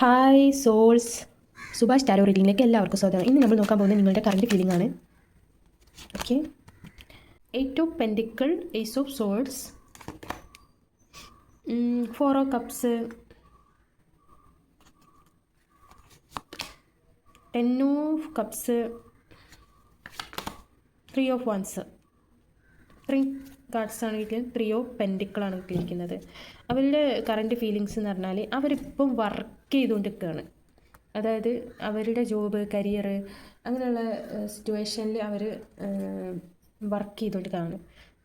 Hi souls, Subhash tarot റീഡിങ്ങിലേക്ക് എല്ലാവർക്കും സ്വാഗതം. ഇന്ന് നമ്മൾ നോക്കാൻ പോകുന്നത് നിങ്ങളുടെ കറണ്ട് ഫീലിംഗ് ആണ്. Okay, 8 of pentacle, ace of souls, 4 of cups, 10 of cups, 3 of wands. ഇത്രയും കാർഡ്സ് ആണ് കിട്ടിയത്. 3 ഓഫ് പെൻറ്റിക്കിളാണ് കിട്ടിയിരിക്കുന്നത്. അവരുടെ കറണ്ട് ഫീലിങ്സ് എന്ന് പറഞ്ഞാൽ അവരിപ്പം വർക്ക് ചെയ്തുകൊണ്ടിരിക്കുകയാണ്. അതായത് അവരുടെ ജോബ്, കരിയർ, അങ്ങനെയുള്ള സിറ്റുവേഷനിൽ അവർ വർക്ക് ചെയ്തുകൊണ്ടിരിക്കുകയാണ്.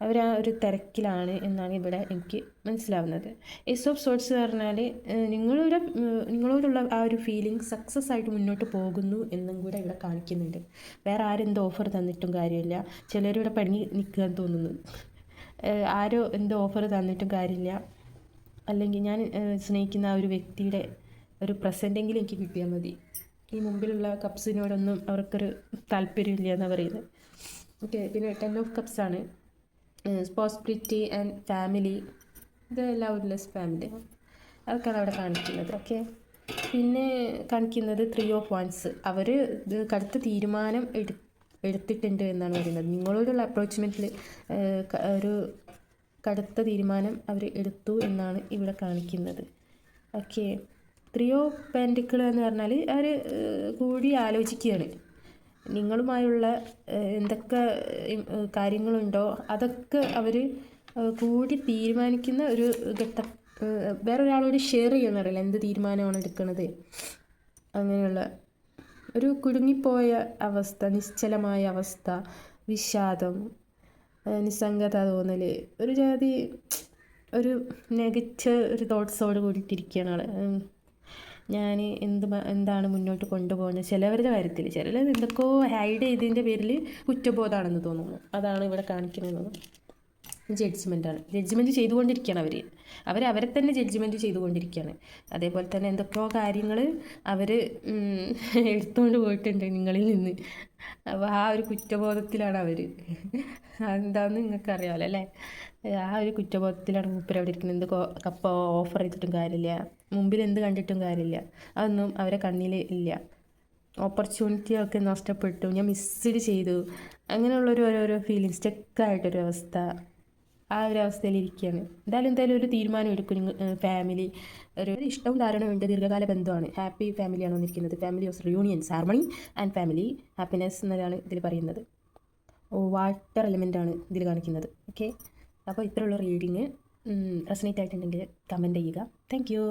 അവർ ആ ഒരു തിരക്കിലാണ് എന്നാണ് ഇവിടെ എനിക്ക് മനസ്സിലാവുന്നത്. ഏസ് ഓഫ് സോർട്സ് പറഞ്ഞാൽ നിങ്ങളോടുള്ള ആ ഒരു ഫീലിംഗ് സക്സസ് ആയിട്ട് മുന്നോട്ട് പോകുന്നു എന്നും കൂടെ ഇവിടെ കാണിക്കുന്നുണ്ട്. വേറെ ആരെന്തോ ഓഫർ തന്നിട്ടും കാര്യമില്ല. ചിലരിവിടെ പണി നിൽക്കാൻ തോന്നുന്നു. ആരോ എന്തോ ഓഫർ തന്നിട്ടും കാര്യമില്ല. അല്ലെങ്കിൽ ഞാൻ സ്നേഹിക്കുന്ന ആ ഒരു വ്യക്തിയുടെ ഒരു പ്രസൻറ്റെങ്കിലും എനിക്ക് കിട്ടിയാൽ മതി. ഈ മുമ്പിലുള്ള കപ്സിനോടൊന്നും അവർക്കൊരു താല്പര്യമില്ല എന്നാണ് പറയുന്നത്. ഓക്കെ, പിന്നെ 10 ഓഫ് കപ്സ് ആണ്. പ്രോസ്പെരിറ്റി ആൻഡ് ഫാമിലി, ഇത് ലവ്ലെസ് ഫാമിലി, അതൊക്കെയാണ് അവിടെ കാണിക്കുന്നത്. ഓക്കെ, പിന്നെ കാണിക്കുന്നത് 3 ഓഫ് വൺസ്. അവർ ഇത് കടുത്ത തീരുമാനം എടുത്തിട്ടുണ്ട് എന്നാണ് പറയുന്നത്. നിങ്ങളോടുള്ള അപ്രോച്ച്മെൻറ്റിൽ ഒരു കടുത്ത തീരുമാനം അവർ എടുത്തു എന്നാണ് ഇവിടെ കാണിക്കുന്നത്. ഓക്കെ, 3 ഓഫ് പെൻറ്റിക്കിൾ എന്ന് പറഞ്ഞാൽ അവർ കൂടി ആലോചിക്കുകയാണ്. നിങ്ങളുമായുള്ള എന്തൊക്കെ കാര്യങ്ങളുണ്ടോ അതൊക്കെ അവർ കൂടി തീരുമാനിക്കുന്ന ഒരു ഘട്ടം. വേറൊരാളോട് ഷെയർ ചെയ്യുന്നറിയില്ല എന്ത് തീരുമാനമാണ് എടുക്കുന്നത്. അങ്ങനെയുള്ള ഒരു കുടുങ്ങിപ്പോയ അവസ്ഥ, നിശ്ചലമായ അവസ്ഥ, വിഷാദം, നിസ്സംഗത തോന്നൽ, ഒരു ജാതി ഒരു നെഗറ്റീവ് ഒരു തോട്ട്സോട് കൂടിയിട്ടിരിക്കുകയാണ് ആൾ. ഞാൻ എന്താണ് മുന്നോട്ട് കൊണ്ടുപോകുന്നത്. ചിലവരുടെ കാര്യത്തിൽ ചിലർ എന്തൊക്കെയോ ഹൈഡ് ചെയ്തതിൻ്റെ പേരിൽ കുറ്റബോധമാണെന്ന് തോന്നുന്നു. അതാണ് ഇവിടെ കാണിക്കുന്നത്. ജഡ്ജ്മെൻറ്റാണ്. ജഡ്ജ്മെൻറ്റ് ചെയ്തുകൊണ്ടിരിക്കുകയാണ് അവരെ തന്നെ ജഡ്ജ്മെൻറ്റ് ചെയ്തുകൊണ്ടിരിക്കുകയാണ്. അതേപോലെ തന്നെ എന്തൊക്കെയോ കാര്യങ്ങൾ അവർ എടുത്തുകൊണ്ട് പോയിട്ടുണ്ട് നിങ്ങളിൽ നിന്ന്. അപ്പോൾ ആ ഒരു കുറ്റബോധത്തിലാണ് അവർ. എന്താണെന്ന് നിങ്ങൾക്ക് അറിയാമല്ലോ അല്ലേ. ആ ഒരു കുറ്റബോധത്തിലാണ് മൂപ്പർ അവിടെ ഇരിക്കുന്നത്. എന്ത് കപ്പ ഓഫർ ചെയ്തിട്ടും കാര്യമില്ല, മുമ്പിൽ എന്ത് കണ്ടിട്ടും കാര്യമില്ല, അതൊന്നും അവരെ കണ്ണിൽ ഇല്ല. ഓപ്പർച്യൂണിറ്റിയൊക്കെ നഷ്ടപ്പെട്ടു, ഞാൻ മിസ്ഡ് ചെയ്തു, അങ്ങനെയുള്ളൊരു ഓരോരോ ഫീലിങ്സ്, സ്റ്റക്കായിട്ടൊരു അവസ്ഥ, ആ ഒരു അവസ്ഥയിലിരിക്കുകയാണ്. എന്തായാലും ഒരു തീരുമാനം എടുക്കും. ഫാമിലി ഒരു ഇഷ്ടവും ധാരണയുണ്ട്, ദീർഘകാല ബന്ധമാണ്, ഹാപ്പി ഫാമിലിയാണ് വന്നിരിക്കുന്നത്. Family of reunions, harmony and family happiness എന്നതാണ് ഇതിൽ പറയുന്നത്. വാട്ടർ എലിമെൻ്റാണ് ഇതിൽ കാണിക്കുന്നത്. ഓക്കെ, അപ്പോൾ ഇത്രയുള്ള റീഡിങ് റെസനേറ്റ് ആയിട്ടുണ്ടെങ്കിൽ കമൻറ്റ് ചെയ്യുക. Thank you.